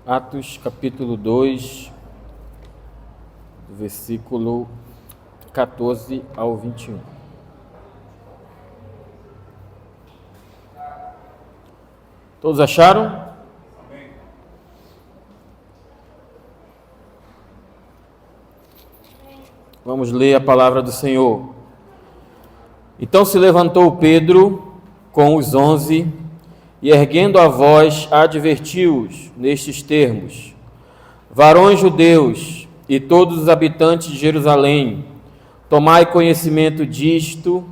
Atos capítulo 2, do versículo 14 ao 21. Todos acharam? Vamos ler a palavra do Senhor. Então se levantou Pedro com os 11 e, erguendo a voz, advertiu-os nestes termos: varões judeus e todos os habitantes de Jerusalém, tomai conhecimento disto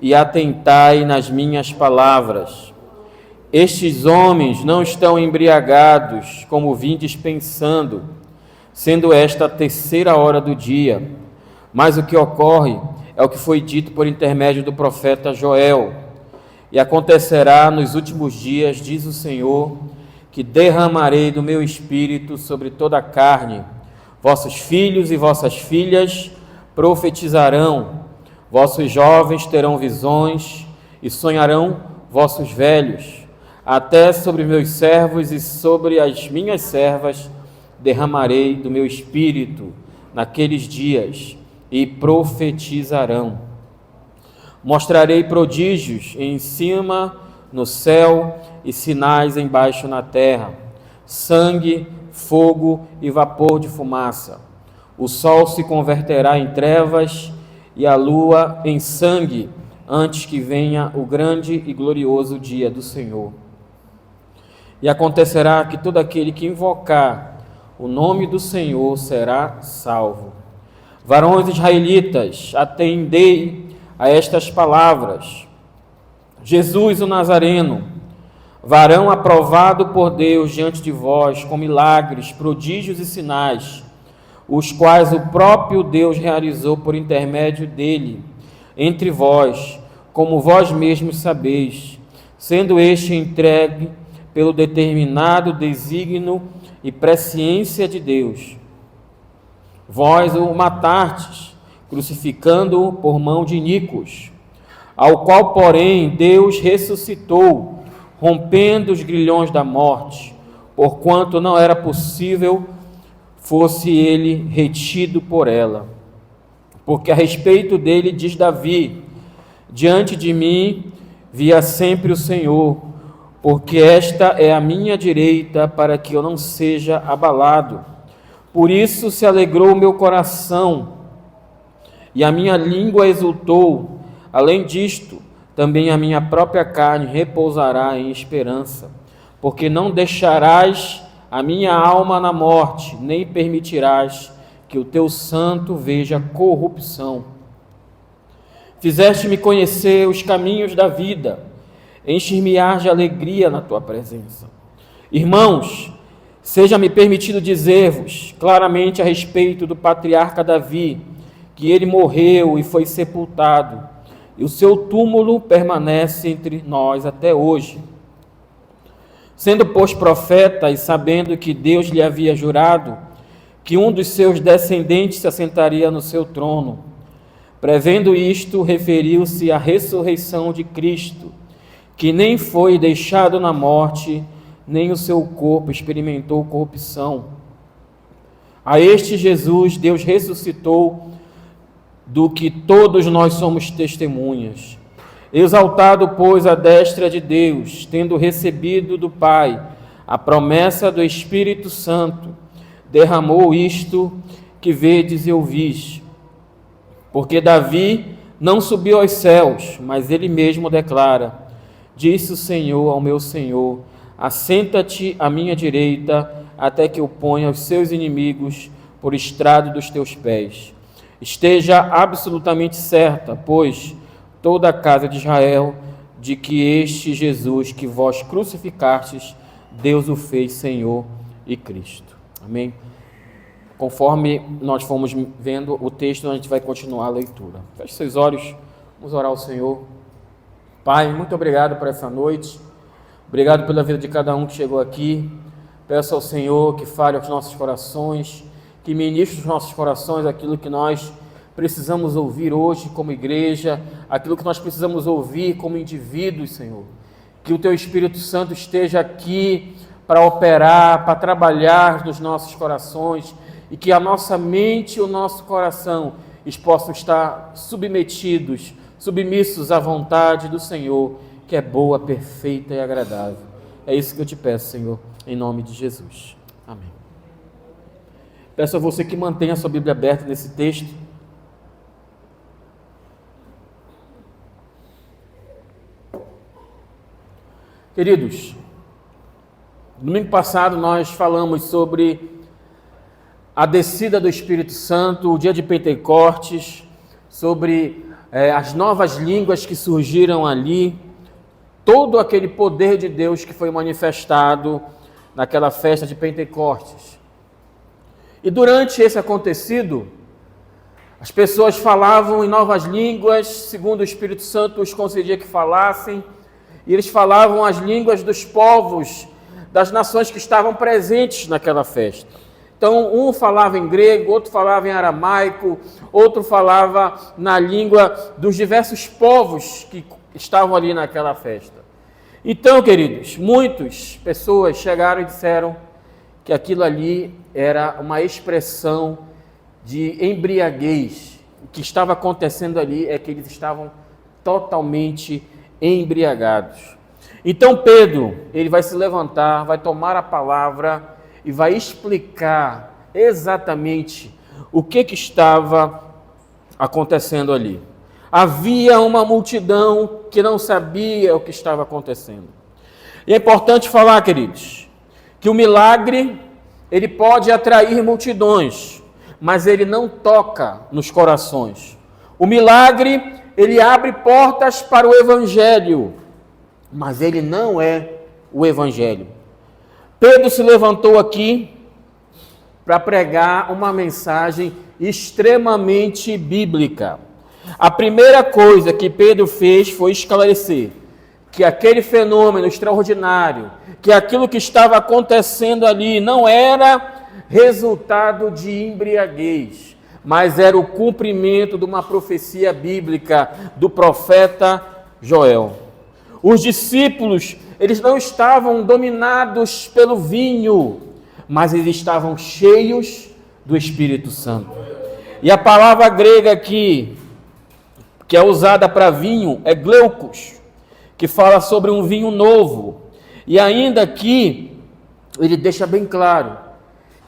e atentai nas minhas palavras. Estes homens não estão embriagados, como vindes pensando, sendo esta a terceira hora do dia. Mas o que ocorre é o que foi dito por intermédio do profeta Joel. E acontecerá nos últimos dias, diz o Senhor, que derramarei do meu espírito sobre toda a carne. Vossos filhos e vossas filhas profetizarão, vossos jovens terão visões e sonharão vossos velhos. Até sobre meus servos e sobre as minhas servas derramarei do meu espírito naqueles dias, e profetizarão. Mostrarei prodígios em cima no céu e sinais embaixo na terra: sangue, fogo e vapor de fumaça. O sol se converterá em trevas e a lua em sangue, antes que venha o grande e glorioso dia do Senhor. E acontecerá que todo aquele que invocar o nome do Senhor será salvo. Varões israelitas, atendei a estas palavras. Jesus o Nazareno, varão aprovado por Deus diante de vós, com milagres, prodígios e sinais, os quais o próprio Deus realizou por intermédio dele, entre vós, como vós mesmos sabeis, sendo este entregue pelo determinado desígnio e presciência de Deus. Vós o matastes, crucificando-o por mão de iníquos, ao qual, porém, Deus ressuscitou, rompendo os grilhões da morte, porquanto não era possível fosse ele retido por ela. Porque a respeito dele diz Davi: diante de mim via sempre o Senhor, porque esta é a minha direita, para que eu não seja abalado. Por isso se alegrou o meu coração, e a minha língua exultou. Além disto, também a minha própria carne repousará em esperança, porque não deixarás a minha alma na morte, nem permitirás que o teu santo veja corrupção. Fizeste-me conhecer os caminhos da vida, encher-me-ás de alegria na tua presença. Irmãos, seja-me permitido dizer-vos claramente a respeito do patriarca Davi, que ele morreu e foi sepultado, e o seu túmulo permanece entre nós até hoje. Sendo, pois, profeta, e sabendo que Deus lhe havia jurado que um dos seus descendentes se assentaria no seu trono, prevendo isto, referiu-se à ressurreição de Cristo, que nem foi deixado na morte, nem o seu corpo experimentou corrupção. A este Jesus Deus ressuscitou, do que todos nós somos testemunhas. Exaltado, pois, à destra de Deus, tendo recebido do Pai a promessa do Espírito Santo, derramou isto que vedes e ouvis. Porque Davi não subiu aos céus, mas ele mesmo declara: disse o Senhor ao meu Senhor: assenta-te à minha direita, até que eu ponha os seus inimigos por estrado dos teus pés. Esteja absolutamente certa, pois, toda a casa de Israel, de que este Jesus que vós crucificastes, Deus o fez Senhor e Cristo. Amém? Conforme nós fomos vendo o texto, a gente vai continuar a leitura. Feche seus olhos, vamos orar ao Senhor. Pai, muito obrigado por essa noite. Obrigado pela vida de cada um que chegou aqui. Peço ao Senhor que fale aos nossos corações, que ministre os nossos corações aquilo que nós precisamos ouvir hoje como igreja, aquilo que nós precisamos ouvir como indivíduos, Senhor. Que o Teu Espírito Santo esteja aqui para operar, para trabalhar nos nossos corações, e que a nossa mente e o nosso coração possam estar submissos à vontade do Senhor, que é boa, perfeita e agradável. É isso que eu te peço, Senhor, em nome de Jesus. Amém. Peço a você que mantenha a sua Bíblia aberta nesse texto. Queridos, domingo passado nós falamos sobre a descida do Espírito Santo, o dia de Pentecostes, sobre as novas línguas que surgiram ali, todo aquele poder de Deus que foi manifestado naquela festa de Pentecostes. E durante esse acontecido, as pessoas falavam em novas línguas, segundo o Espírito Santo os concedia que falassem, e eles falavam as línguas dos povos, das nações que estavam presentes naquela festa. Então, um falava em grego, outro falava em aramaico, outro falava na língua dos diversos povos que estavam ali naquela festa. Então, queridos, muitas pessoas chegaram e disseram que aquilo ali era uma expressão de embriaguez. O que estava acontecendo ali é que eles estavam totalmente embriagados. Então Pedro, ele vai se levantar, vai tomar a palavra e vai explicar exatamente o que estava acontecendo ali. Havia uma multidão que não sabia o que estava acontecendo. E é importante falar, queridos, que o milagre, ele pode atrair multidões, mas ele não toca nos corações. O milagre, ele abre portas para o Evangelho, mas ele não é o Evangelho. Pedro se levantou aqui para pregar uma mensagem extremamente bíblica. A primeira coisa que Pedro fez foi esclarecer que aquele fenômeno extraordinário, que aquilo que estava acontecendo ali não era resultado de embriaguez, mas era o cumprimento de uma profecia bíblica do profeta Joel. Os discípulos, eles não estavam dominados pelo vinho, mas eles estavam cheios do Espírito Santo. E a palavra grega aqui, que é usada para vinho, é gleukos, que fala sobre um vinho novo. E ainda aqui, ele deixa bem claro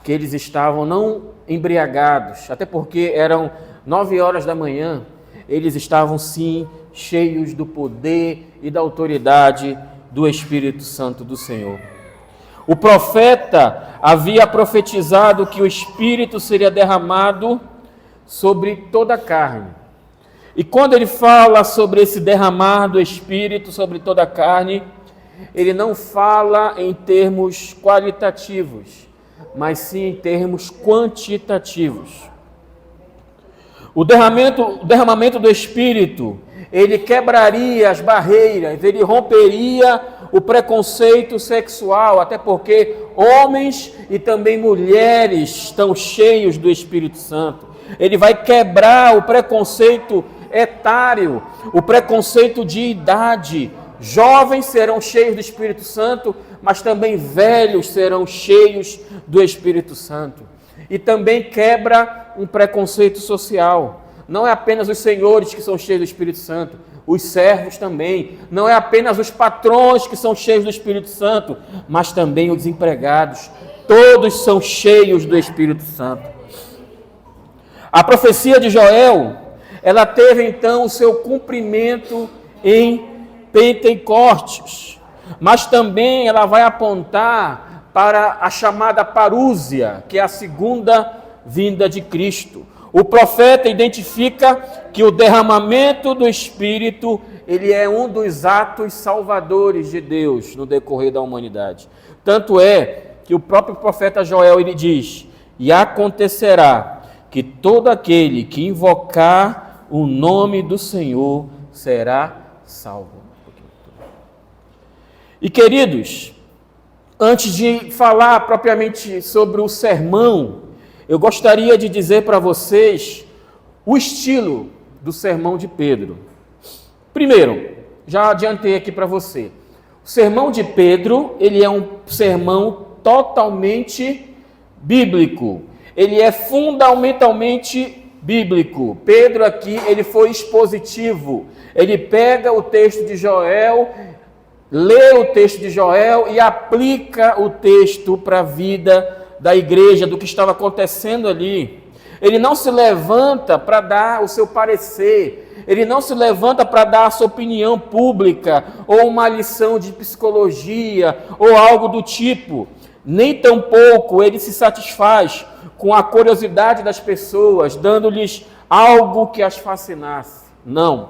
que eles estavam não embriagados, até porque eram 9 horas da manhã, eles estavam sim cheios do poder e da autoridade do Espírito Santo do Senhor. O profeta havia profetizado que o Espírito seria derramado sobre toda a carne. E quando ele fala sobre esse derramar do Espírito sobre toda a carne, ele não fala em termos qualitativos, mas sim em termos quantitativos. O derramamento do Espírito, ele quebraria as barreiras, ele romperia o preconceito sexual, até porque homens e também mulheres estão cheios do Espírito Santo. Ele vai quebrar o preconceito etário, o preconceito de idade. Jovens serão cheios do Espírito Santo, mas também velhos serão cheios do Espírito Santo. E também quebra um preconceito social. Não é apenas os senhores que são cheios do Espírito Santo, os servos também. Não é apenas os patrões que são cheios do Espírito Santo, mas também os empregados. Todos são cheios do Espírito Santo. A profecia de Joel, ela teve então o seu cumprimento em Pentecostes, mas também ela vai apontar para a chamada parúzia, que é a segunda vinda de Cristo. O profeta identifica que o derramamento do Espírito, ele é um dos atos salvadores de Deus no decorrer da humanidade. Tanto é que o próprio profeta Joel, ele diz: e acontecerá que todo aquele que invocar o nome do Senhor será salvo. E queridos, antes de falar propriamente sobre o sermão, eu gostaria de dizer para vocês o estilo do sermão de Pedro. Primeiro, já adiantei aqui para você, O sermão de Pedro, ele é um sermão totalmente bíblico. Ele é fundamentalmente bíblico. Pedro aqui, ele foi expositivo. Ele pega o texto de Joel, lê o texto de Joel e aplica o texto para a vida da igreja, do que estava acontecendo ali. Ele não se levanta para dar o seu parecer, ele não se levanta para dar a sua opinião pública, ou uma lição de psicologia, ou algo do tipo. Nem tampouco ele se satisfaz com a curiosidade das pessoas, dando-lhes algo que as fascinasse. Não,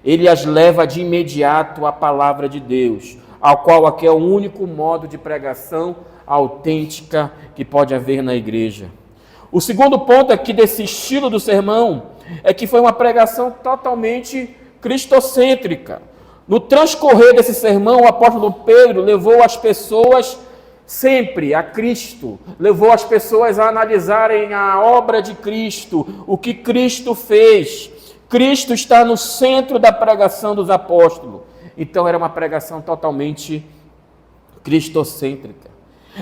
ele as leva de imediato à palavra de Deus, ao qual aqui é o único modo de pregação autêntica que pode haver na igreja. O segundo ponto aqui desse estilo do sermão é que foi uma pregação totalmente cristocêntrica. No transcorrer desse sermão, o apóstolo Pedro levou as pessoas sempre a Cristo, levou as pessoas a analisarem a obra de Cristo, o que Cristo fez. Cristo está no centro da pregação dos apóstolos. Então era uma pregação totalmente cristocêntrica.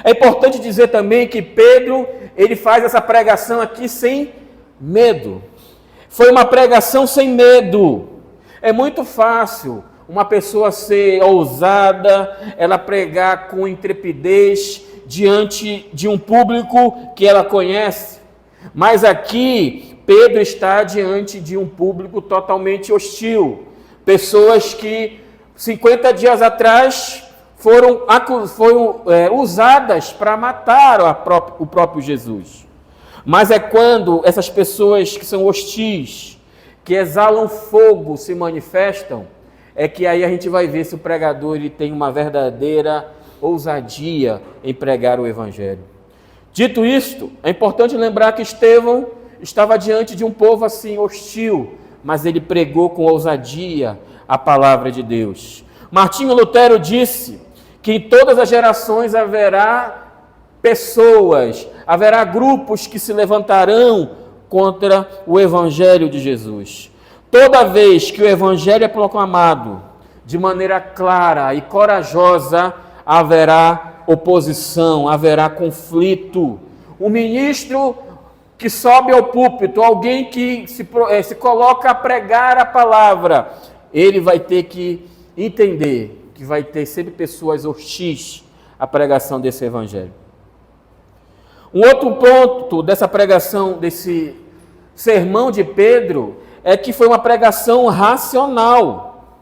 É importante dizer também que Pedro, ele faz essa pregação aqui sem medo. Foi uma pregação sem medo. É muito fácil uma pessoa ser ousada, ela pregar com intrepidez diante de um público que ela conhece. Mas aqui, Pedro está diante de um público totalmente hostil. Pessoas que 50 dias atrás foram usadas para matar o próprio Jesus. Mas é quando essas pessoas que são hostis, que exalam fogo, se manifestam, é que aí a gente vai ver se o pregador ele tem uma verdadeira ousadia em pregar o Evangelho. Dito isto, é importante lembrar que Estevão estava diante de um povo assim hostil, mas ele pregou com ousadia a palavra de Deus. Martinho Lutero disse que em todas as gerações haverá pessoas, haverá grupos que se levantarão contra o Evangelho de Jesus. Toda vez que o Evangelho é proclamado de maneira clara e corajosa, haverá oposição, haverá conflito. Um ministro que sobe ao púlpito, alguém que se coloca a pregar a palavra, ele vai ter que entender que vai ter sempre pessoas hostis à pregação desse Evangelho. Um outro ponto dessa pregação, desse sermão de Pedro, é que foi uma pregação racional.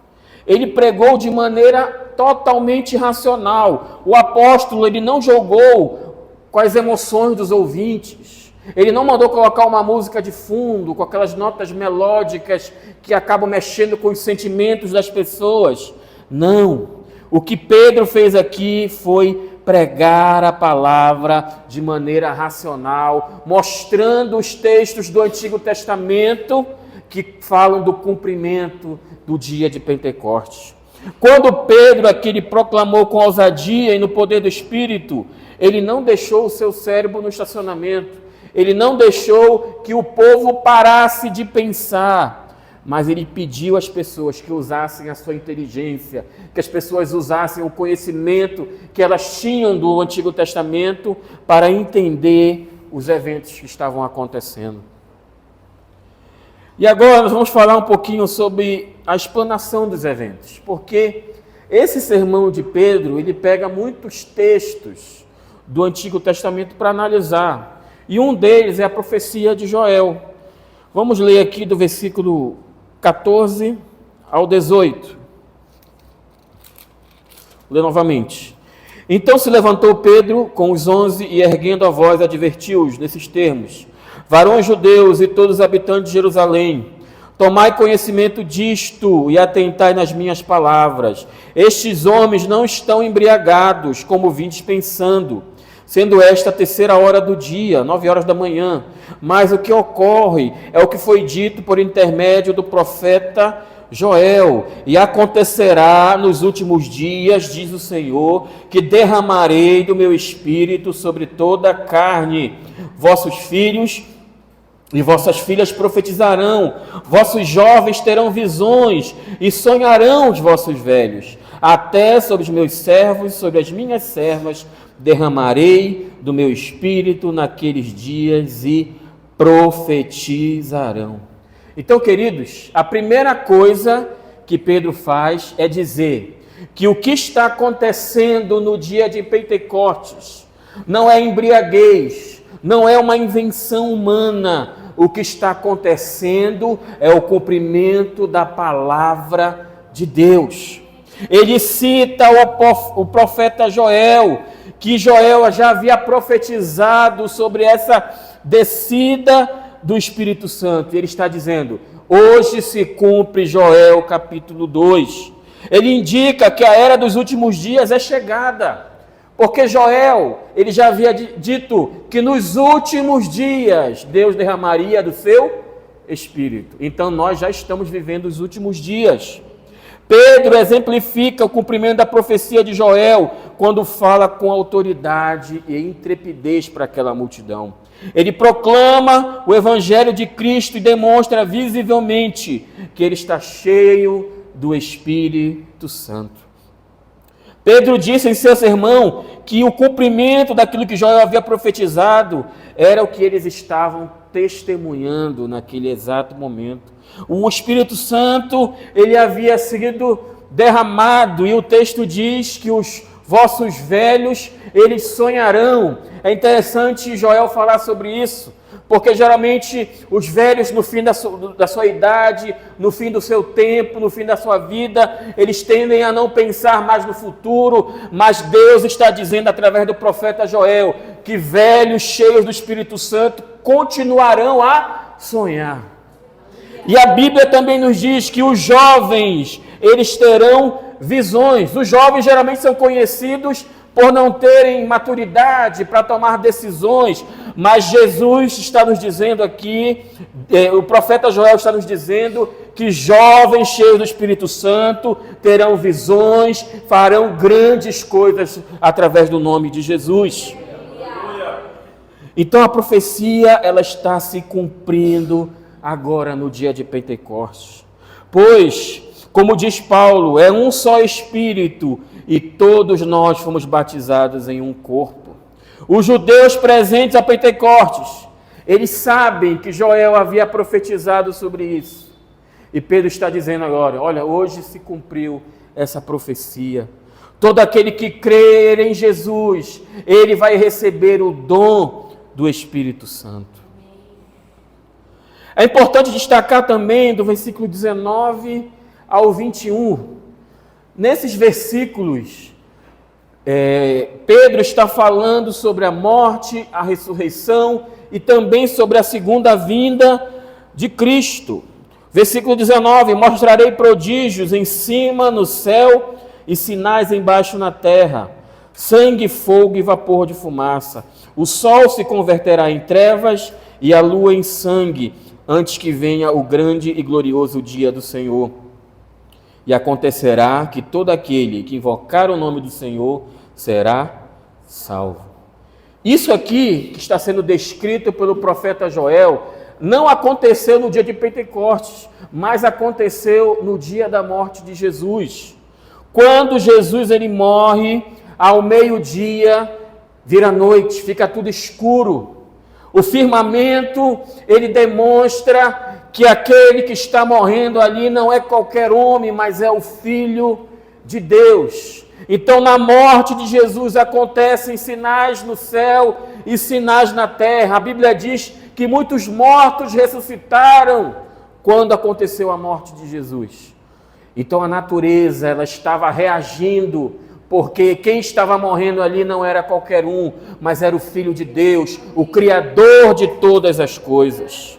Ele pregou de maneira totalmente racional. O apóstolo, ele não jogou com as emoções dos ouvintes. Ele não mandou colocar uma música de fundo, com aquelas notas melódicas que acabam mexendo com os sentimentos das pessoas. Não. O que Pedro fez aqui foi pregar a palavra de maneira racional, mostrando os textos do Antigo Testamento que falam do cumprimento do dia de Pentecostes. Quando Pedro aqui ele proclamou com ousadia e no poder do Espírito, ele não deixou o seu cérebro no estacionamento, ele não deixou que o povo parasse de pensar, mas ele pediu às pessoas que usassem a sua inteligência, que as pessoas usassem o conhecimento que elas tinham do Antigo Testamento para entender os eventos que estavam acontecendo. E agora nós vamos falar um pouquinho sobre a explanação dos eventos, porque esse sermão de Pedro, ele pega muitos textos do Antigo Testamento para analisar, e um deles é a profecia de Joel. Vamos ler aqui do versículo 14 ao 18. Lê novamente. Então se levantou Pedro com os 11 e erguendo a voz advertiu-os nesses termos: varões judeus e todos os habitantes de Jerusalém, tomai conhecimento disto e atentai nas minhas palavras. Estes homens não estão embriagados, como vindes pensando, sendo esta a 3ª hora do dia, 9 horas da manhã. Mas o que ocorre é o que foi dito por intermédio do profeta Joel: e acontecerá nos últimos dias, diz o Senhor, que derramarei do meu espírito sobre toda a carne. Vossos filhos e vossas filhas profetizarão, vossos jovens terão visões, e sonharão os vossos velhos. Até sobre os meus servos, sobre as minhas servas, derramarei do meu espírito naqueles dias, e profetizarão. Então, queridos, a primeira coisa que Pedro faz é dizer que o que está acontecendo no dia de Pentecostes não é embriaguez, não é uma invenção humana. O que está acontecendo é o cumprimento da palavra de Deus. Ele cita o profeta Joel, que Joel já havia profetizado sobre essa descida do Espírito Santo. Ele está dizendo: hoje se cumpre Joel capítulo 2. Ele indica que a era dos últimos dias é chegada, porque Joel, ele já havia dito que nos últimos dias Deus derramaria do seu Espírito. Então nós já estamos vivendo os últimos dias. Pedro exemplifica o cumprimento da profecia de Joel quando fala com autoridade e intrepidez para aquela multidão. Ele proclama o Evangelho de Cristo e demonstra visivelmente que ele está cheio do Espírito Santo. Pedro disse em seu sermão que o cumprimento daquilo que Joel havia profetizado era o que eles estavam testemunhando naquele exato momento. O Espírito Santo, ele havia sido derramado, e o texto diz que os vossos velhos, eles sonharão. É interessante Joel falar sobre isso, porque geralmente os velhos, no fim da sua idade, no fim do seu tempo, no fim da sua vida, eles tendem a não pensar mais no futuro, mas Deus está dizendo através do profeta Joel que velhos cheios do Espírito Santo continuarão a sonhar. E a Bíblia também nos diz que os jovens, eles terão visões. Os jovens geralmente são conhecidos por não terem maturidade para tomar decisões, mas Jesus está nos dizendo aqui, o profeta Joel está nos dizendo que jovens cheios do Espírito Santo terão visões, farão grandes coisas através do nome de Jesus. Então a profecia, ela está se cumprindo agora no dia de Pentecostes. Pois, como diz Paulo, é um só Espírito e todos nós fomos batizados em um corpo. Os judeus presentes a Pentecostes, eles sabem que Joel havia profetizado sobre isso. E Pedro está dizendo agora: olha, hoje se cumpriu essa profecia. Todo aquele que crer em Jesus, ele vai receber o dom do Espírito Santo. É importante destacar também do versículo 19 ao 21. Nesses versículos, Pedro está falando sobre a morte, a ressurreição e também sobre a segunda vinda de Cristo. Versículo 19: mostrarei prodígios em cima no céu e sinais embaixo na terra, sangue, fogo e vapor de fumaça. O sol se converterá em trevas e a lua em sangue, antes que venha o grande e glorioso dia do Senhor. E acontecerá que todo aquele que invocar o nome do Senhor será salvo. Isso aqui que está sendo descrito pelo profeta Joel não aconteceu no dia de Pentecostes, mas aconteceu no dia da morte de Jesus. Quando Jesus ele morre, ao meio-dia, vira noite, fica tudo escuro. O firmamento, ele demonstra que aquele que está morrendo ali não é qualquer homem, mas é o Filho de Deus. Então, na morte de Jesus acontecem sinais no céu e sinais na terra. A Bíblia diz que muitos mortos ressuscitaram quando aconteceu a morte de Jesus. Então, a natureza, ela estava reagindo, porque quem estava morrendo ali não era qualquer um, mas era o Filho de Deus, o Criador de todas as coisas.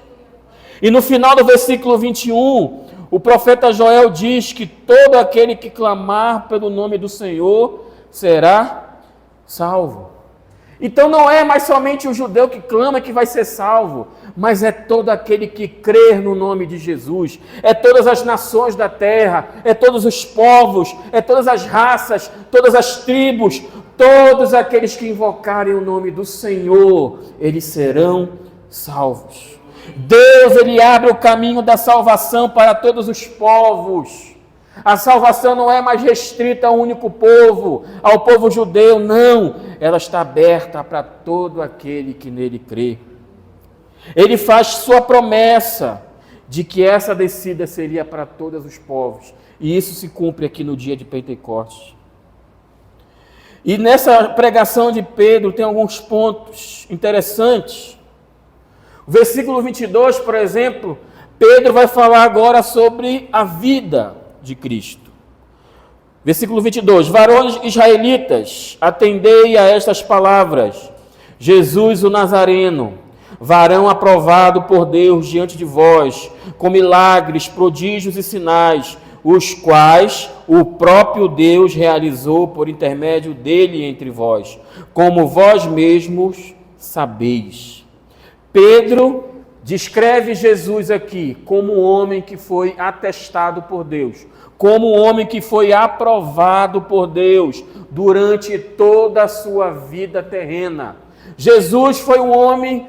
E no final do versículo 21, o profeta Joel diz que todo aquele que clamar pelo nome do Senhor será salvo. Então não é mais somente o judeu que clama que vai ser salvo, mas é todo aquele que crer no nome de Jesus, é todas as nações da terra, é todos os povos, é todas as raças, todas as tribos, todos aqueles que invocarem o nome do Senhor, eles serão salvos. Deus, ele abre o caminho da salvação para todos os povos. A salvação não é mais restrita a um único povo, ao povo judeu, não. Ela está aberta para todo aquele que nele crê. Ele faz sua promessa de que essa descida seria para todos os povos. E isso se cumpre aqui no dia de Pentecostes. E nessa pregação de Pedro tem alguns pontos interessantes. O versículo 22, por exemplo, Pedro vai falar agora sobre a vida de Cristo. Versículo 22, varões israelitas, atendei a estas palavras. Jesus o Nazareno, varão aprovado por Deus diante de vós, com milagres, prodígios e sinais, os quais o próprio Deus realizou por intermédio dele entre vós, como vós mesmos sabeis. Pedro descreve Jesus aqui como um homem que foi atestado por Deus, como um homem que foi aprovado por Deus durante toda a sua vida terrena. Jesus foi um homem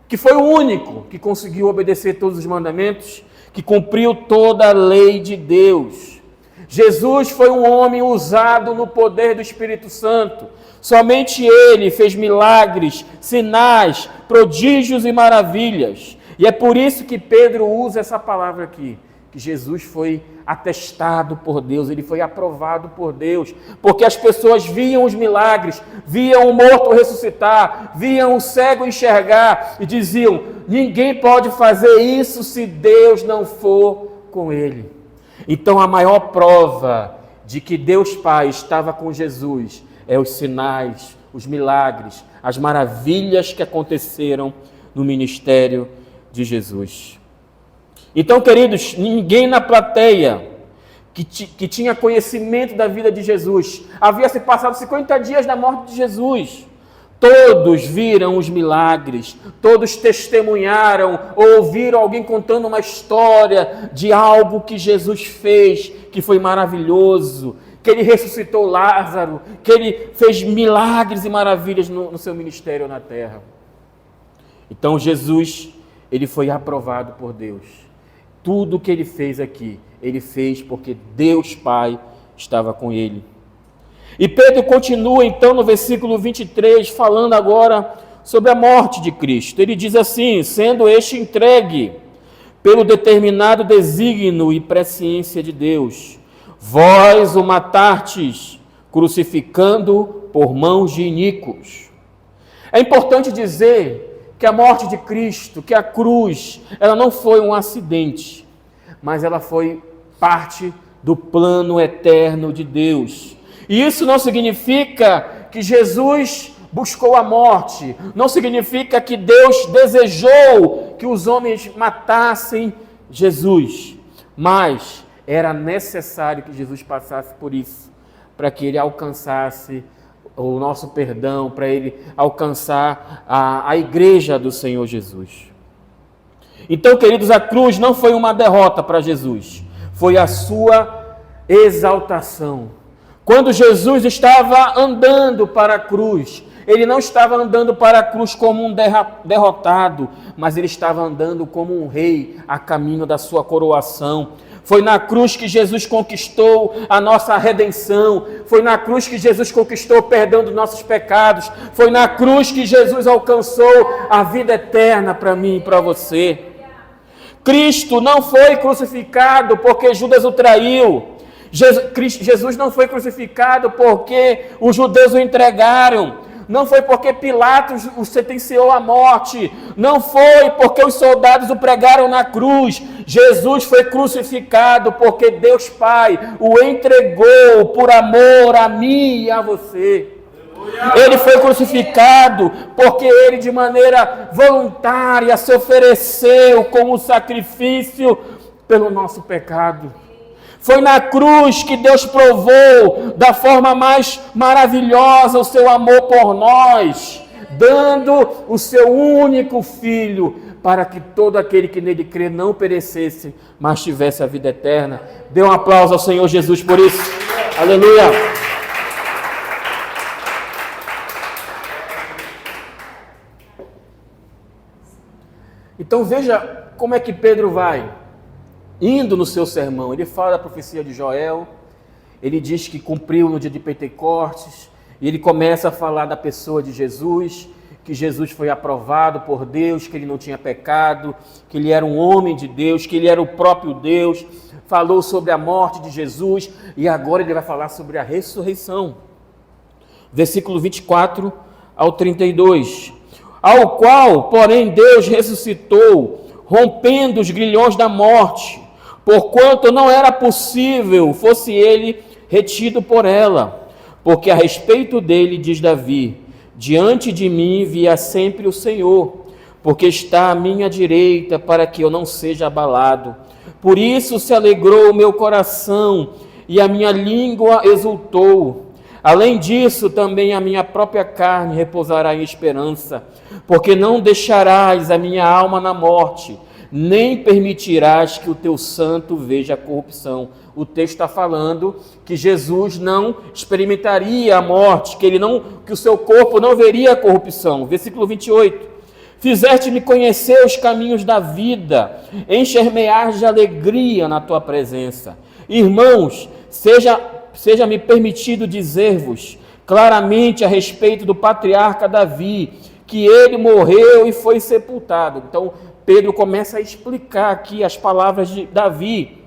que foi o único que conseguiu obedecer todos os mandamentos, que cumpriu toda a lei de Deus. Jesus foi um homem usado no poder do Espírito Santo. Somente ele fez milagres, sinais, prodígios e maravilhas. E é por isso que Pedro usa essa palavra aqui, que Jesus foi atestado por Deus, ele foi aprovado por Deus, porque as pessoas viam os milagres, viam o morto ressuscitar, viam o cego enxergar e diziam: ninguém pode fazer isso se Deus não for com ele. Então a maior prova de que Deus Pai estava com Jesus é os sinais, os milagres, as maravilhas que aconteceram no ministério de Jesus. Então, queridos, ninguém na plateia que tinha conhecimento da vida de Jesus, havia se passado 50 dias da morte de Jesus. Todos viram os milagres, todos testemunharam, ouviram alguém contando uma história de algo que Jesus fez, que foi maravilhoso, que ele ressuscitou Lázaro, que ele fez milagres e maravilhas no seu ministério na terra. Então Jesus, ele foi aprovado por Deus. Tudo o que ele fez aqui, ele fez porque Deus Pai estava com ele. E Pedro continua então no versículo 23, falando agora sobre a morte de Cristo. Ele diz assim: sendo este entregue pelo determinado desígnio e presciência de Deus, vós o matastes, crucificando por mãos de iníquos. É importante dizer que a morte de Cristo, que a cruz, ela não foi um acidente, mas ela foi parte do plano eterno de Deus. E isso não significa que Jesus buscou a morte, não significa que Deus desejou que os homens matassem Jesus, mas era necessário que Jesus passasse por isso, para que ele alcançasse o nosso perdão, para ele alcançar a igreja do Senhor Jesus. Então, queridos, a cruz não foi uma derrota para Jesus, foi a sua exaltação. Quando Jesus estava andando para a cruz, ele não estava andando para a cruz como um derrotado, mas ele estava andando como um rei a caminho da sua coroação. Foi na cruz que Jesus conquistou a nossa redenção. Foi na cruz que Jesus conquistou o perdão dos nossos pecados. Foi na cruz que Jesus alcançou a vida eterna para mim e para você. Cristo não foi crucificado porque Judas o traiu. Jesus não foi crucificado porque os judeus o entregaram. Não foi porque Pilatos o sentenciou à morte. Não foi porque os soldados o pregaram na cruz. Jesus foi crucificado porque Deus Pai o entregou por amor a mim e a você. Ele foi crucificado porque ele, de maneira voluntária, se ofereceu como sacrifício pelo nosso pecado. Foi na cruz que Deus provou da forma mais maravilhosa o seu amor por nós, dando o seu único Filho, para que todo aquele que nele crê não perecesse, mas tivesse a vida eterna. Dê um aplauso ao Senhor Jesus por isso. Aleluia! Então veja como é que Pedro vai indo no seu sermão. Ele fala da profecia de Joel, ele diz que cumpriu no dia de Pentecostes, e ele começa a falar da pessoa de Jesus, que Jesus foi aprovado por Deus, que ele não tinha pecado, que ele era um homem de Deus, que ele era o próprio Deus. Falou sobre a morte de Jesus e agora ele vai falar sobre a ressurreição. Versículo 24 ao 32. Ao qual, porém, Deus ressuscitou, rompendo os grilhões da morte, porquanto não era possível fosse ele retido por ela. Porque a respeito dele, diz Davi, diante de mim via sempre o Senhor, porque está à minha direita para que eu não seja abalado. Por isso se alegrou o meu coração e a minha língua exultou. Além disso, também a minha própria carne repousará em esperança, porque não deixarás a minha alma na morte, nem permitirás que o teu santo veja a corrupção. O texto está falando que Jesus não experimentaria a morte, que o seu corpo não veria a corrupção. Versículo 28. Fizeste-me conhecer os caminhos da vida, encher-me-ás de alegria na tua presença. Irmãos, seja-me permitido dizer-vos claramente a respeito do patriarca Davi, que ele morreu e foi sepultado. Então, Pedro começa a explicar aqui as palavras de Davi.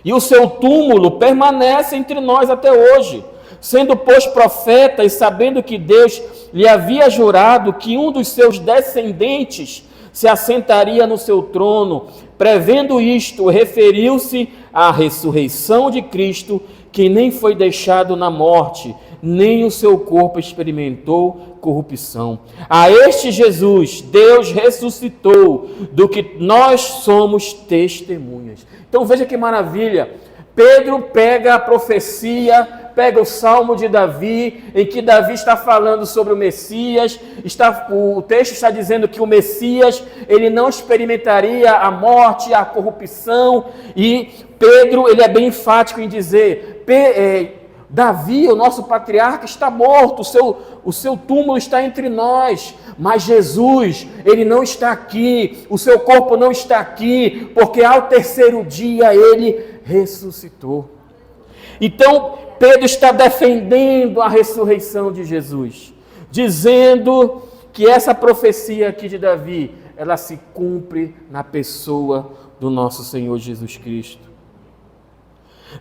E o seu túmulo permanece entre nós até hoje, sendo, pois, profeta e sabendo que Deus lhe havia jurado que um dos seus descendentes se assentaria no seu trono. Prevendo isto, referiu-se à ressurreição de Cristo, que nem foi deixado na morte, nem o seu corpo experimentou corrupção. A este Jesus, Deus ressuscitou, do que nós somos testemunhas. Então veja que maravilha, Pedro pega a profecia, pega o Salmo de Davi, em que Davi está falando sobre o Messias, o texto está dizendo que o Messias, ele não experimentaria a morte, a corrupção, e Pedro, ele é bem enfático em dizer, Davi, o nosso patriarca, está morto, o seu túmulo está entre nós, mas Jesus, ele não está aqui, o seu corpo não está aqui, porque ao terceiro dia ele ressuscitou. Então, Pedro está defendendo a ressurreição de Jesus, dizendo que essa profecia aqui de Davi, ela se cumpre na pessoa do nosso Senhor Jesus Cristo.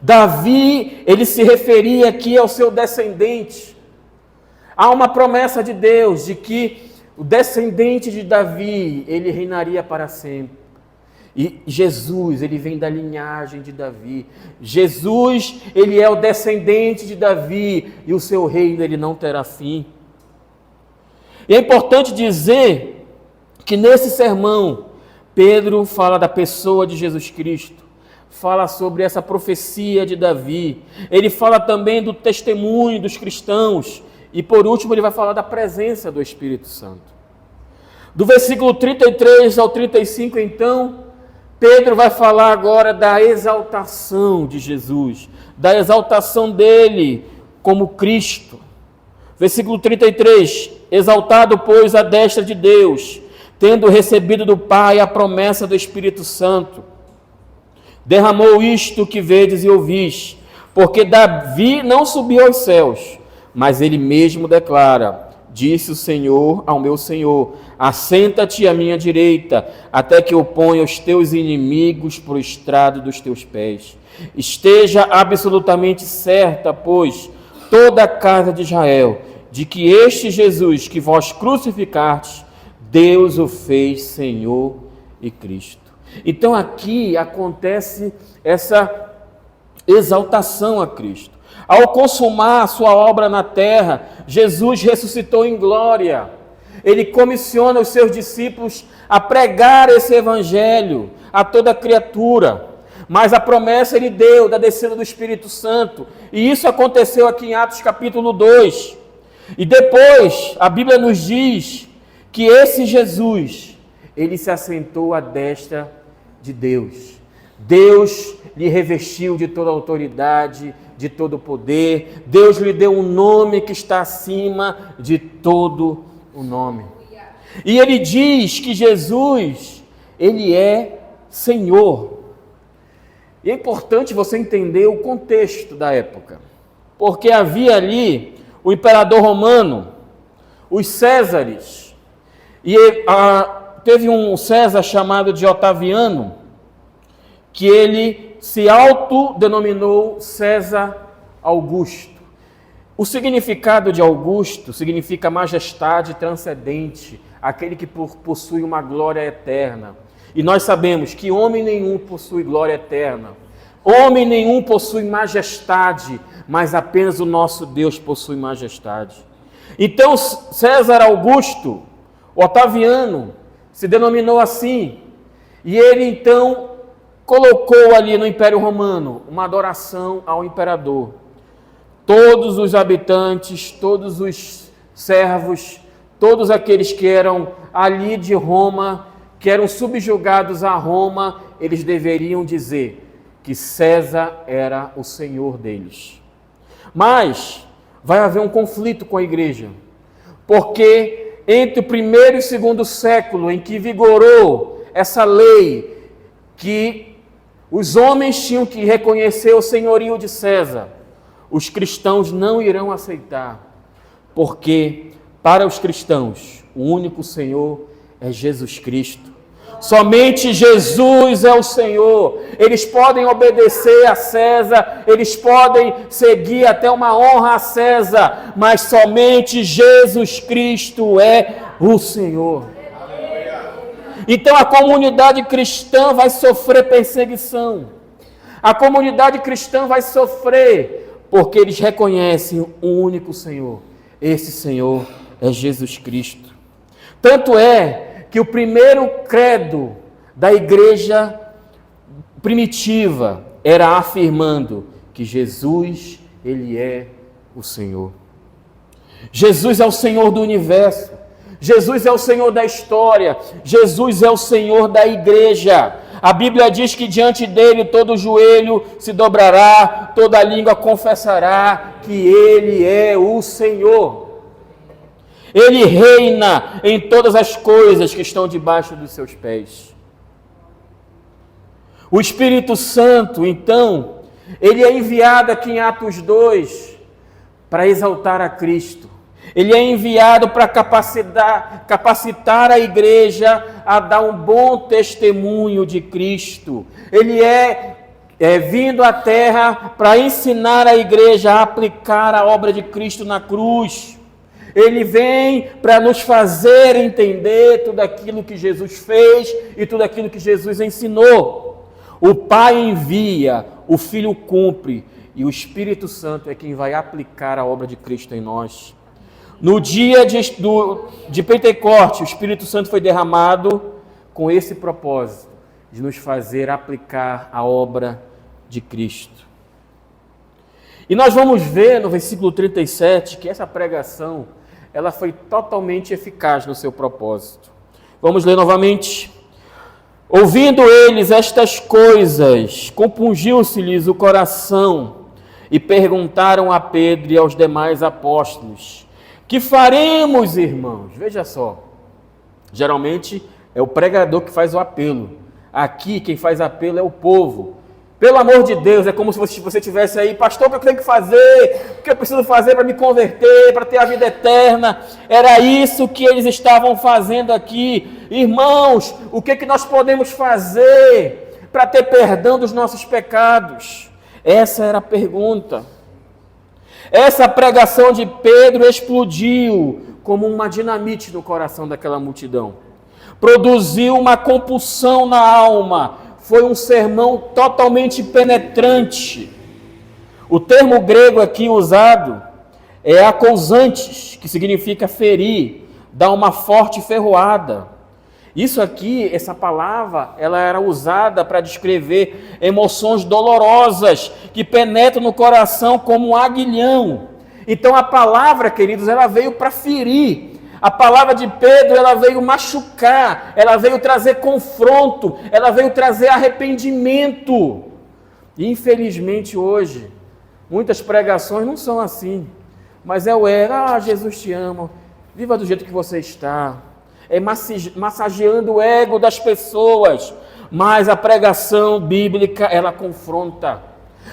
Davi, ele se referia aqui ao seu descendente. Há uma promessa de Deus de que o descendente de Davi, ele reinaria para sempre. E Jesus, ele vem da linhagem de Davi. Jesus, ele é o descendente de Davi e o seu reino, ele não terá fim. E é importante dizer que nesse sermão, Pedro fala da pessoa de Jesus Cristo, fala sobre essa profecia de Davi, ele fala também do testemunho dos cristãos e por último ele vai falar da presença do Espírito Santo. Do versículo 33 ao 35 então, Pedro vai falar agora da exaltação de Jesus, da exaltação dele como Cristo. Versículo 33, exaltado pois à destra de Deus, tendo recebido do Pai a promessa do Espírito Santo, derramou isto que vedes e ouvis, porque Davi não subiu aos céus, mas ele mesmo declara, disse o Senhor ao meu Senhor, assenta-te à minha direita, até que eu ponha os teus inimigos por estrado dos teus pés. Esteja absolutamente certa, pois, toda a casa de Israel, de que este Jesus que vós crucificastes, Deus o fez Senhor e Cristo. Então aqui acontece essa exaltação a Cristo. Ao consumar a sua obra na terra, Jesus ressuscitou em glória. Ele comissiona os seus discípulos a pregar esse evangelho a toda criatura. Mas a promessa ele deu da descida do Espírito Santo. E isso aconteceu aqui em Atos capítulo 2. E depois a Bíblia nos diz que esse Jesus, ele se assentou à destra de Deus. Deus lhe revestiu de toda autoridade, de todo poder. Deus lhe deu um nome que está acima de todo o nome. E ele diz que Jesus, ele é Senhor. E é importante você entender o contexto da época, porque havia ali o imperador romano, os Césares, e teve um César chamado de Otaviano, que ele se autodenominou César Augusto. O significado de Augusto significa majestade transcendente, aquele que possui uma glória eterna. E nós sabemos que homem nenhum possui glória eterna, homem nenhum possui majestade, mas apenas o nosso Deus possui majestade. Então César Augusto, Otaviano, se denominou assim, e ele então colocou ali no Império Romano uma adoração ao imperador. Todos os habitantes, todos os servos, todos aqueles que eram ali de Roma, que eram subjugados a Roma, eles deveriam dizer que César era o Senhor deles. Mas vai haver um conflito com a igreja, porque entre o primeiro e o segundo século, em que vigorou essa lei, que os homens tinham que reconhecer o senhorio de César, os cristãos não irão aceitar, porque para os cristãos o único Senhor é Jesus Cristo. Somente Jesus é o Senhor. Eles podem obedecer a César, eles podem seguir até uma honra a César, mas somente Jesus Cristo é o Senhor. Então a comunidade cristã vai sofrer perseguição. A comunidade cristã vai sofrer, porque eles reconhecem o único Senhor. Esse Senhor é Jesus Cristo. Tanto é que o primeiro credo da igreja primitiva era afirmando que Jesus, ele é o Senhor. Jesus é o Senhor do universo. Jesus é o Senhor da história. Jesus é o Senhor da igreja. A Bíblia diz que diante dele todo joelho se dobrará, toda língua confessará que ele é o Senhor. Ele reina em todas as coisas que estão debaixo dos seus pés. O Espírito Santo, então, ele é enviado aqui em Atos 2 para exaltar a Cristo. Ele é enviado para capacitar a igreja a dar um bom testemunho de Cristo. Ele é vindo à terra para ensinar a igreja a aplicar a obra de Cristo na cruz. Ele vem para nos fazer entender tudo aquilo que Jesus fez e tudo aquilo que Jesus ensinou. O Pai envia, o Filho cumpre e o Espírito Santo é quem vai aplicar a obra de Cristo em nós. No dia de Pentecostes, o Espírito Santo foi derramado com esse propósito, de nos fazer aplicar a obra de Cristo. E nós vamos ver no versículo 37 que essa pregação ela foi totalmente eficaz no seu propósito. Vamos ler novamente. Ouvindo eles estas coisas, compungiu-se-lhes o coração e perguntaram a Pedro e aos demais apóstolos: que faremos, irmãos? Veja só, geralmente é o pregador que faz o apelo. Aqui quem faz apelo é o povo. Pelo amor de Deus, é como se você estivesse aí: pastor, o que eu tenho que fazer? O que eu preciso fazer para me converter, para ter a vida eterna? Era isso que eles estavam fazendo aqui. Irmãos, o que nós podemos fazer para ter perdão dos nossos pecados? Essa era a pergunta. Essa pregação de Pedro explodiu como uma dinamite no coração daquela multidão. Produziu uma compulsão na alma. Foi um sermão totalmente penetrante. O termo grego aqui usado é acousantes, que significa ferir, dar uma forte ferroada. Isso aqui, essa palavra, ela era usada para descrever emoções dolorosas que penetram no coração como um aguilhão. Então a palavra, queridos, ela veio para ferir. A palavra de Pedro, ela veio machucar, ela veio trazer confronto, ela veio trazer arrependimento. E infelizmente hoje, muitas pregações não são assim, mas Jesus te ama, viva do jeito que você está. é massageando o ego das pessoas, mas a pregação bíblica, ela confronta.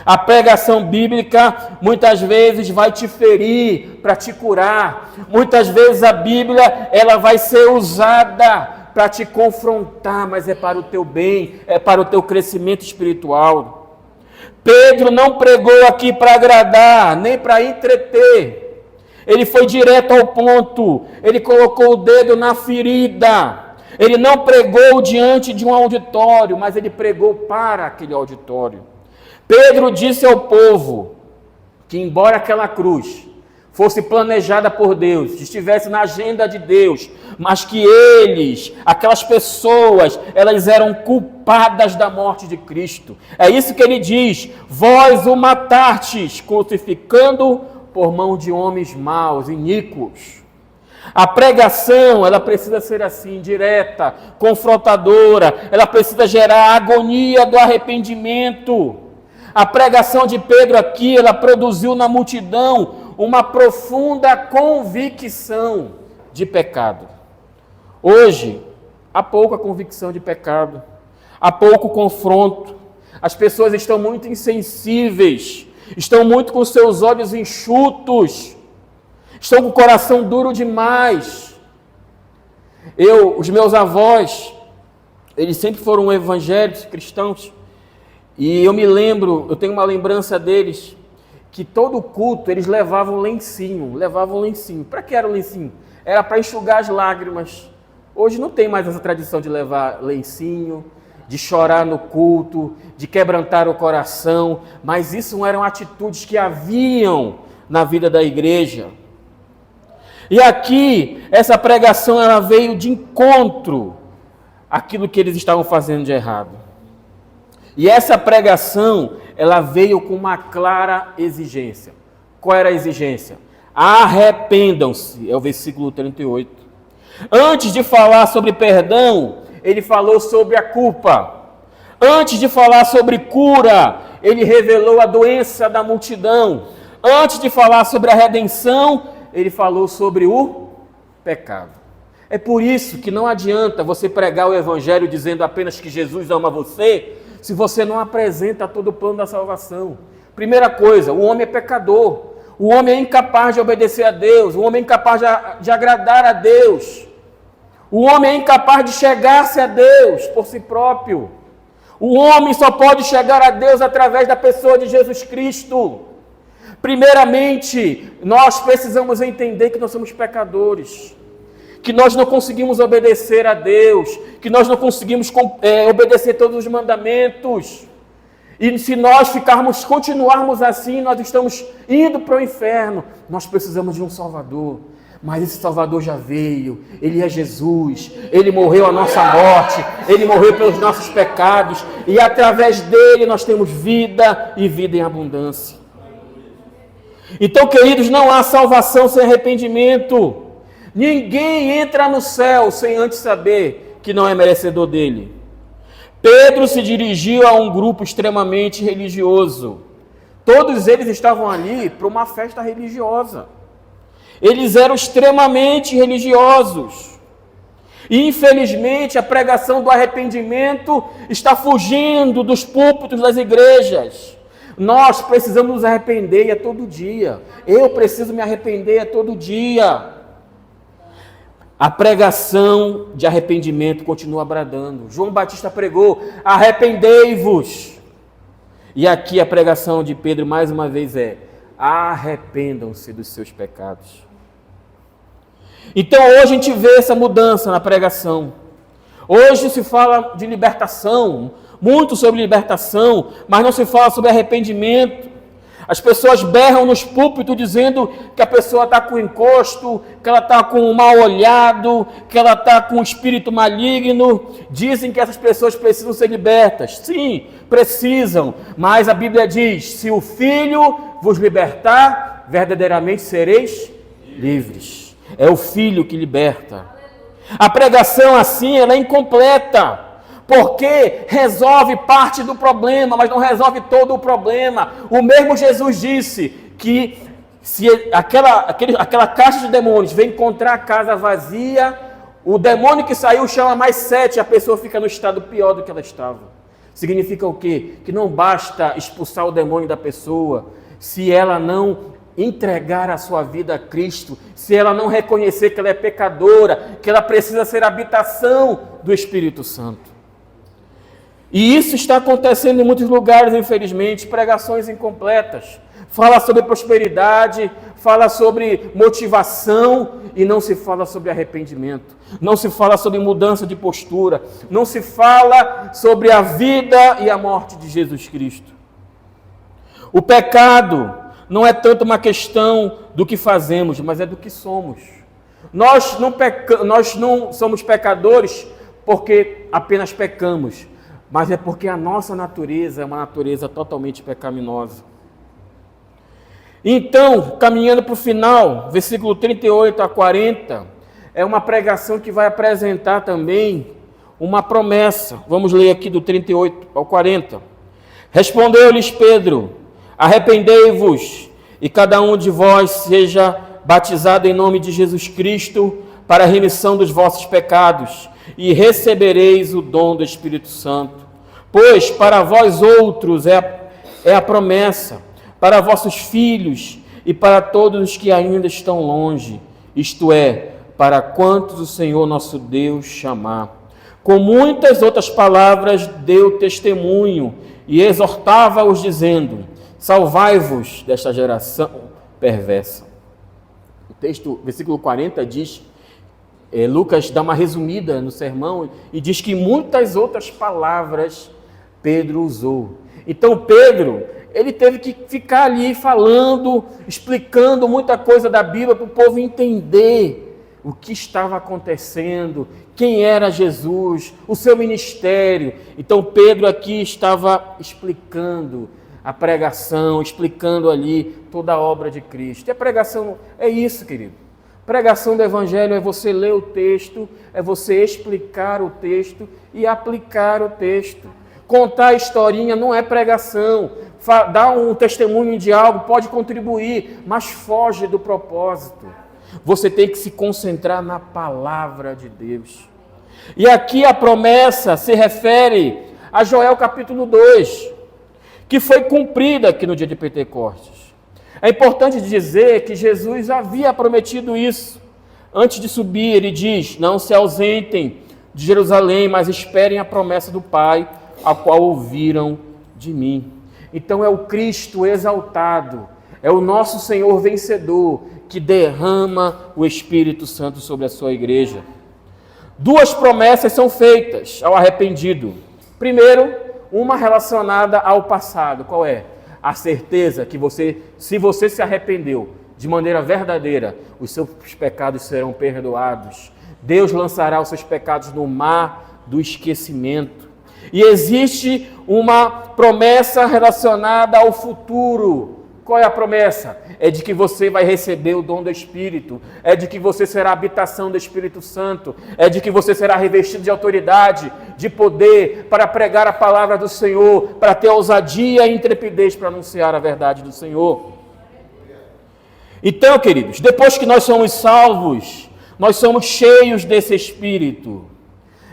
A pregação bíblica muitas vezes vai te ferir para te curar. Muitas vezes a Bíblia, ela vai ser usada para te confrontar, mas é para o teu bem, é para o teu crescimento espiritual. Pedro não pregou aqui para agradar, nem para entreter. Ele foi direto ao ponto, ele colocou o dedo na ferida. Ele não pregou diante de um auditório, mas ele pregou para aquele auditório. Pedro disse ao povo que, embora aquela cruz fosse planejada por Deus, estivesse na agenda de Deus, mas que eles, aquelas pessoas, elas eram culpadas da morte de Cristo. É isso que ele diz: vós o matastes, crucificando por mão de homens maus, iníquos. A pregação, ela precisa ser assim, direta, confrontadora, ela precisa gerar a agonia do arrependimento. A pregação de Pedro aqui, ela produziu na multidão uma profunda convicção de pecado. Hoje, há pouca convicção de pecado, há pouco confronto. As pessoas estão muito insensíveis, estão muito com seus olhos enxutos, estão com o coração duro demais. Os meus avós, eles sempre foram evangélicos, cristãos, e eu me lembro, eu tenho uma lembrança deles, que todo culto eles levavam lencinho. Para que era o lencinho? Era para enxugar as lágrimas. Hoje não tem mais essa tradição de levar lencinho, de chorar no culto, de quebrantar o coração, mas isso eram atitudes que haviam na vida da igreja. E aqui, essa pregação, ela veio de encontro àquilo que eles estavam fazendo de errado. E essa pregação, ela veio com uma clara exigência. Qual era a exigência? Arrependam-se, é o versículo 38. Antes de falar sobre perdão, ele falou sobre a culpa. Antes de falar sobre cura, ele revelou a doença da multidão. Antes de falar sobre a redenção, ele falou sobre o pecado. É por isso que não adianta você pregar o evangelho dizendo apenas que Jesus ama você, se você não apresenta todo o plano da salvação. Primeira coisa, o homem é pecador, o homem é incapaz de obedecer a Deus, o homem é incapaz de agradar a Deus, o homem é incapaz de chegar-se a Deus por si próprio. O homem só pode chegar a Deus através da pessoa de Jesus Cristo. Primeiramente, nós precisamos entender que nós somos pecadores, que nós não conseguimos obedecer a Deus, que nós não conseguimos obedecer todos os mandamentos. E se nós continuarmos assim, nós estamos indo para o inferno. Nós precisamos de um Salvador, mas esse Salvador já veio, Ele é Jesus, Ele morreu a nossa morte, Ele morreu pelos nossos pecados, e através dEle nós temos vida e vida em abundância. Então, queridos, não há salvação sem arrependimento. Ninguém entra no céu sem antes saber que não é merecedor dele. Pedro se dirigiu a um grupo extremamente religioso. Todos eles estavam ali para uma festa religiosa. Eles eram extremamente religiosos. E, infelizmente, a pregação do arrependimento está fugindo dos púlpitos das igrejas. Nós precisamos nos arrepender a todo dia. Eu preciso me arrepender a todo dia. A pregação de arrependimento continua bradando. João Batista pregou: arrependei-vos. E aqui a pregação de Pedro mais uma vez é: arrependam-se dos seus pecados. Então hoje a gente vê essa mudança na pregação. Hoje se fala de libertação, muito sobre libertação, mas não se fala sobre arrependimento. As pessoas berram nos púlpitos dizendo que a pessoa está com encosto, que ela está com um mal olhado, que ela está com um espírito maligno. Dizem que essas pessoas precisam ser libertas. Sim, precisam, mas a Bíblia diz: se o Filho vos libertar, verdadeiramente sereis livres. É o Filho que liberta. A pregação assim, ela é incompleta, porque resolve parte do problema, mas não resolve todo o problema. O mesmo Jesus disse que se aquela caixa de demônios vem encontrar a casa vazia, O demônio que saiu chama mais 7, a pessoa fica no estado pior do que ela estava. Significa o quê? Que não basta expulsar o demônio da pessoa, se ela não entregar a sua vida a Cristo, se ela não reconhecer que ela é pecadora, que ela precisa ser habitação do Espírito Santo. E isso está acontecendo em muitos lugares, infelizmente, pregações incompletas. Fala sobre prosperidade, fala sobre motivação e não se fala sobre arrependimento. Não se fala sobre mudança de postura. Não se fala sobre a vida e a morte de Jesus Cristo. O pecado não é tanto uma questão do que fazemos, mas é do que somos. Nós não somos pecadores porque apenas pecamos, mas é porque a nossa natureza é uma natureza totalmente pecaminosa. Então, caminhando para o final, versículo 38 a 40, é uma pregação que vai apresentar também uma promessa. Vamos ler aqui do 38 ao 40. Respondeu-lhes Pedro: arrependei-vos, e cada um de vós seja batizado em nome de Jesus Cristo para a remissão dos vossos pecados, e recebereis o dom do Espírito Santo. Pois para vós outros é a promessa, para vossos filhos e para todos os que ainda estão longe, isto é, para quantos o Senhor nosso Deus chamar. Com muitas outras palavras deu testemunho e exortava-os dizendo: salvai-vos desta geração perversa. O texto, versículo 40 diz, Lucas dá uma resumida no sermão e diz que muitas outras palavras Pedro usou. Então Pedro, ele teve que ficar ali falando, explicando muita coisa da Bíblia para o povo entender o que estava acontecendo, quem era Jesus, o seu ministério. Então Pedro aqui estava explicando a pregação, explicando ali toda a obra de Cristo. E a pregação é isso, querido. Pregação do Evangelho é você ler o texto, é você explicar o texto e aplicar o texto. Contar a historinha não é pregação. Dar um testemunho de algo pode contribuir, mas foge do propósito. Você tem que se concentrar na palavra de Deus. E aqui a promessa se refere a Joel capítulo 2, que foi cumprida aqui no dia de Pentecostes. É importante dizer que Jesus havia prometido isso. Antes de subir, ele diz: não se ausentem de Jerusalém, mas esperem a promessa do Pai, a qual ouviram de mim. Então é o Cristo exaltado, é o nosso Senhor vencedor, que derrama o Espírito Santo sobre a sua igreja. Duas promessas são feitas ao arrependido. Primeiro, uma relacionada ao passado. Qual é? A certeza que se você se arrependeu de maneira verdadeira, os seus pecados serão perdoados. Deus lançará os seus pecados no mar do esquecimento. E existe uma promessa relacionada ao futuro. Qual é a promessa? É de que você vai receber o dom do Espírito, é de que você será a habitação do Espírito Santo, é de que você será revestido de autoridade, de poder, para pregar a palavra do Senhor, para ter ousadia e intrepidez para anunciar a verdade do Senhor. Então, queridos, depois que nós somos salvos, nós somos cheios desse Espírito.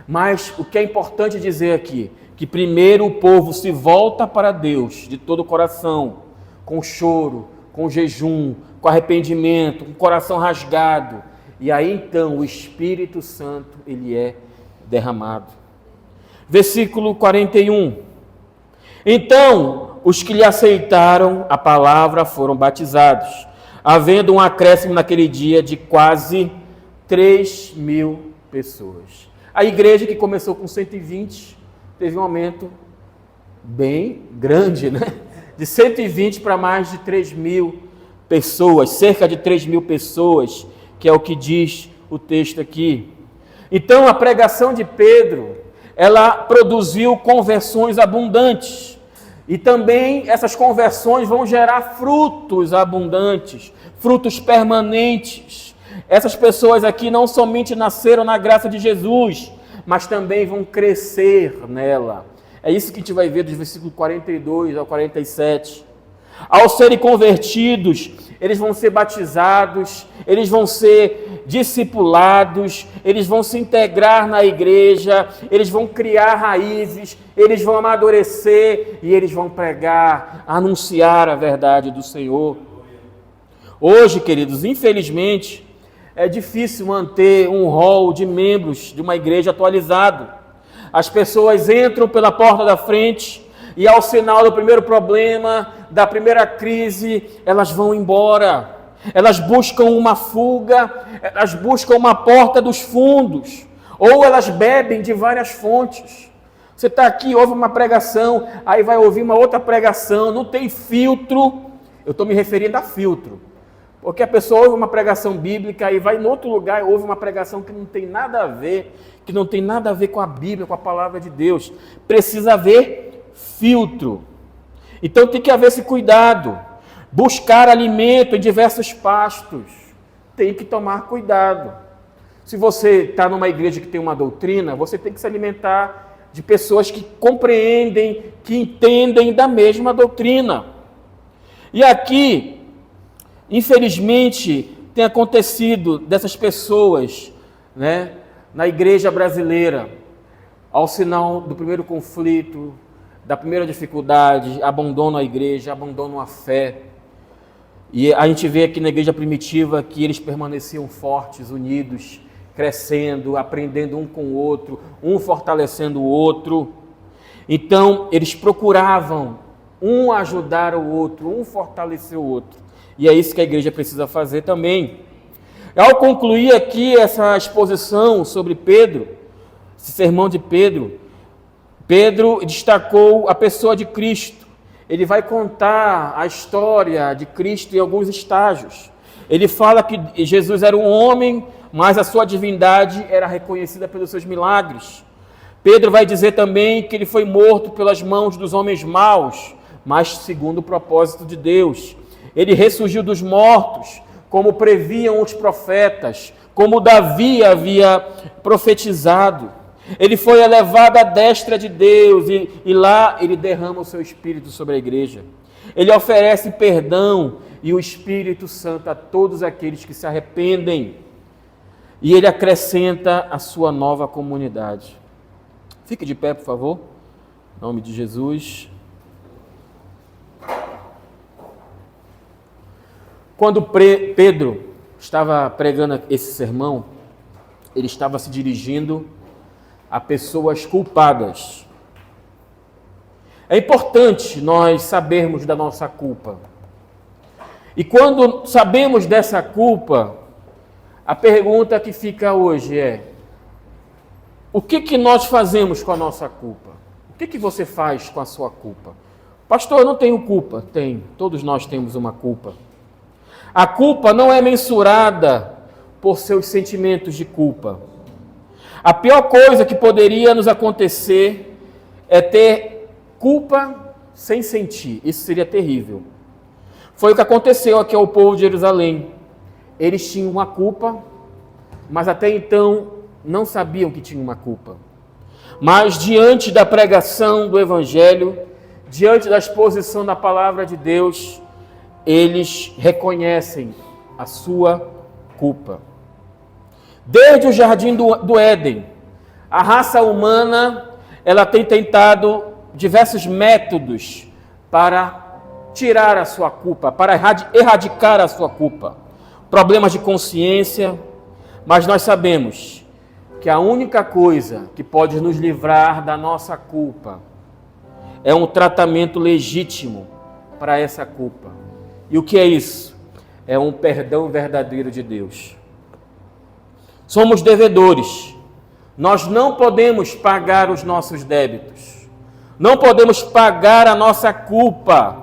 Mas o que é importante dizer aqui, que primeiro o povo se volta para Deus de todo o coração, com choro, com jejum, com arrependimento, com o coração rasgado. E aí então o Espírito Santo, ele é derramado. Versículo 41. Então, os que lhe aceitaram a palavra foram batizados, havendo um acréscimo naquele dia de quase 3.000 pessoas. A igreja, que começou com 120, teve um aumento bem grande, né? De 120 para mais de 3.000 pessoas, cerca de 3.000 pessoas, que é o que diz o texto aqui. Então, a pregação de Pedro, ela produziu conversões abundantes. E também essas conversões vão gerar frutos abundantes, frutos permanentes. Essas pessoas aqui não somente nasceram na graça de Jesus, mas também vão crescer nela. É isso que a gente vai ver dos versículos 42 ao 47. Ao serem convertidos, eles vão ser batizados, eles vão ser discipulados, eles vão se integrar na igreja, eles vão criar raízes, eles vão amadurecer e eles vão pregar, anunciar a verdade do Senhor. Hoje, queridos, infelizmente, é difícil manter um rol de membros de uma igreja atualizado. As pessoas entram pela porta da frente e ao sinal do primeiro problema, da primeira crise, elas vão embora. Elas buscam uma fuga, elas buscam uma porta dos fundos, ou elas bebem de várias fontes. Você está aqui, ouve uma pregação, aí vai ouvir uma outra pregação, não tem filtro. Eu estou me referindo a filtro. Porque a pessoa ouve uma pregação bíblica e vai em outro lugar e ouve uma pregação que não tem nada a ver, que não tem nada a ver com a Bíblia, com a palavra de Deus. Precisa haver filtro. Então tem que haver esse cuidado. Buscar alimento em diversos pastos. Tem que tomar cuidado. Se você está numa igreja que tem uma doutrina, você tem que se alimentar de pessoas que compreendem, que entendem da mesma doutrina. E aqui, infelizmente, tem acontecido dessas pessoas, né, na igreja brasileira, ao sinal do primeiro conflito, da primeira dificuldade, abandonam a igreja, abandonam a fé. E a gente vê aqui na igreja primitiva que eles permaneciam fortes, unidos, crescendo, aprendendo um com o outro, um fortalecendo o outro. Então, eles procuravam um ajudar o outro, um fortalecer o outro. E é isso que a igreja precisa fazer também. Ao concluir aqui essa exposição sobre Pedro, esse sermão de Pedro, Pedro destacou a pessoa de Cristo. Ele vai contar a história de Cristo em alguns estágios. Ele fala que Jesus era um homem, mas a sua divindade era reconhecida pelos seus milagres. Pedro vai dizer também que ele foi morto pelas mãos dos homens maus, mas segundo o propósito de Deus. Ele ressurgiu dos mortos, como previam os profetas, como Davi havia profetizado. Ele foi elevado à destra de Deus e lá ele derrama o seu Espírito sobre a igreja. Ele oferece perdão e o Espírito Santo a todos aqueles que se arrependem. E ele acrescenta a sua nova comunidade. Fique de pé, por favor. Em nome de Jesus. Quando Pedro estava pregando esse sermão, ele estava se dirigindo a pessoas culpadas. É importante nós sabermos da nossa culpa. E quando sabemos dessa culpa, a pergunta que fica hoje é: o que nós fazemos com a nossa culpa? O que você faz com a sua culpa? Pastor, eu não tenho culpa. Tem, todos nós temos uma culpa. A culpa não é mensurada por seus sentimentos de culpa. A pior coisa que poderia nos acontecer é ter culpa sem sentir. Isso seria terrível. Foi o que aconteceu aqui ao povo de Jerusalém. Eles tinham uma culpa, mas até então não sabiam que tinham uma culpa. Mas diante da pregação do Evangelho, diante da exposição da palavra de Deus, eles reconhecem a sua culpa. Desde o jardim do Éden, a raça humana ela tem tentado diversos métodos para tirar a sua culpa, para erradicar a sua culpa. Problemas de consciência, mas nós sabemos que a única coisa que pode nos livrar da nossa culpa é um tratamento legítimo para essa culpa. E o que é isso? É um perdão verdadeiro de Deus. Somos devedores. Nós não podemos pagar os nossos débitos. Não podemos pagar a nossa culpa.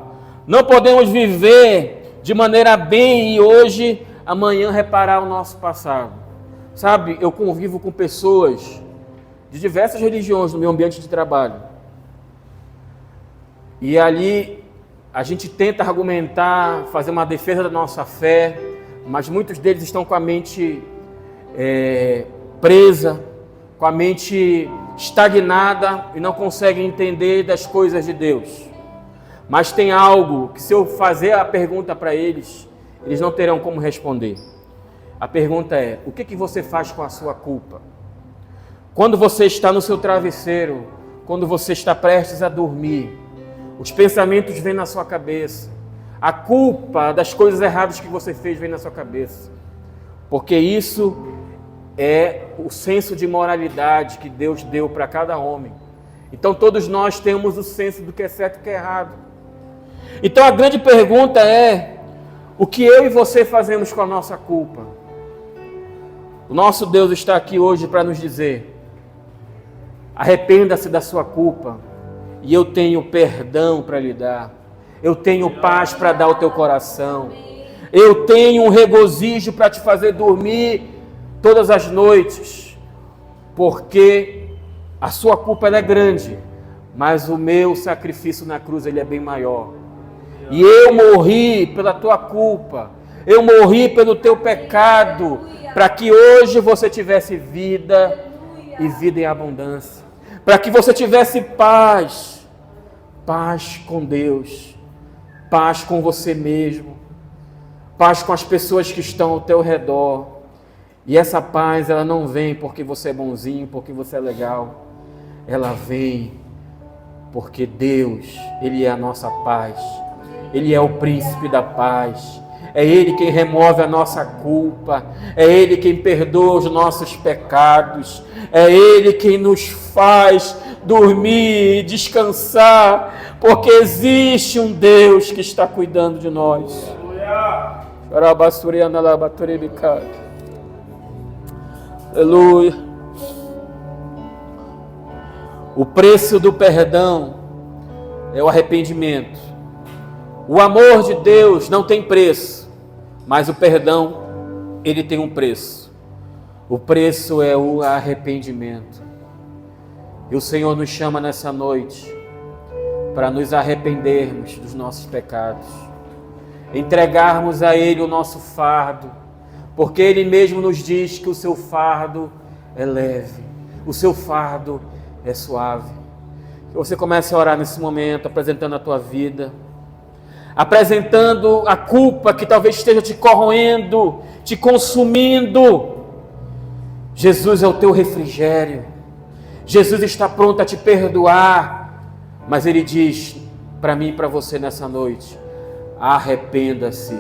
Não podemos viver de maneira bem e hoje, amanhã reparar o nosso passado. Sabe, eu convivo com pessoas de diversas religiões no meu ambiente de trabalho. E ali a gente tenta argumentar, fazer uma defesa da nossa fé, mas muitos deles estão com a mente presa, com a mente estagnada e não conseguem entender das coisas de Deus. Mas tem algo que, se eu fazer a pergunta para eles, eles não terão como responder. A pergunta é: o que você faz com a sua culpa? Quando você está no seu travesseiro, quando você está prestes a dormir, os pensamentos vêm na sua cabeça, a culpa das coisas erradas que você fez vem na sua cabeça, porque isso é o senso de moralidade que Deus deu para cada homem. Então todos nós temos o senso do que é certo e o que é errado. Então a grande pergunta é: o que eu e você fazemos com a nossa culpa? O nosso Deus está aqui hoje para nos dizer: arrependa-se da sua culpa, e eu tenho perdão para lhe dar, eu tenho paz para dar ao teu coração, eu tenho um regozijo para te fazer dormir todas as noites, porque a sua culpa ela é grande, mas o meu sacrifício na cruz ele é bem maior. E eu morri pela tua culpa, eu morri pelo teu pecado, para que hoje você tivesse vida e vida em abundância, para que você tivesse paz, paz com Deus, paz com você mesmo, paz com as pessoas que estão ao teu redor. E essa paz, ela não vem porque você é bonzinho, porque você é legal. Ela vem porque Deus, Ele é a nossa paz. Ele é o príncipe da paz. É Ele quem remove a nossa culpa. É Ele quem perdoa os nossos pecados. É Ele quem nos faz dormir e descansar, porque existe um Deus que está cuidando de nós. Aleluia. O preço do perdão é o arrependimento. O amor de Deus não tem preço, mas o perdão, ele tem um preço. O preço é o arrependimento. E o Senhor nos chama nessa noite para nos arrependermos dos nossos pecados, entregarmos a Ele o nosso fardo, porque Ele mesmo nos diz que o seu fardo é leve, o seu fardo é suave. Que você comece a orar nesse momento, apresentando a tua vida, apresentando a culpa que talvez esteja te corroendo, te consumindo. Jesus é o teu refrigério. Jesus está pronto a te perdoar, mas Ele diz para mim e para você nessa noite: arrependa-se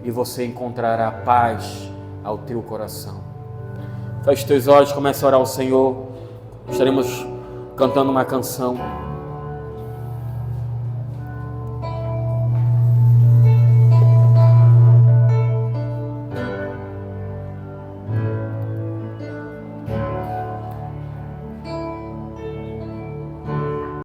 e você encontrará paz ao teu coração. Feche teus olhos, comece a orar ao Senhor. Estaremos cantando uma canção.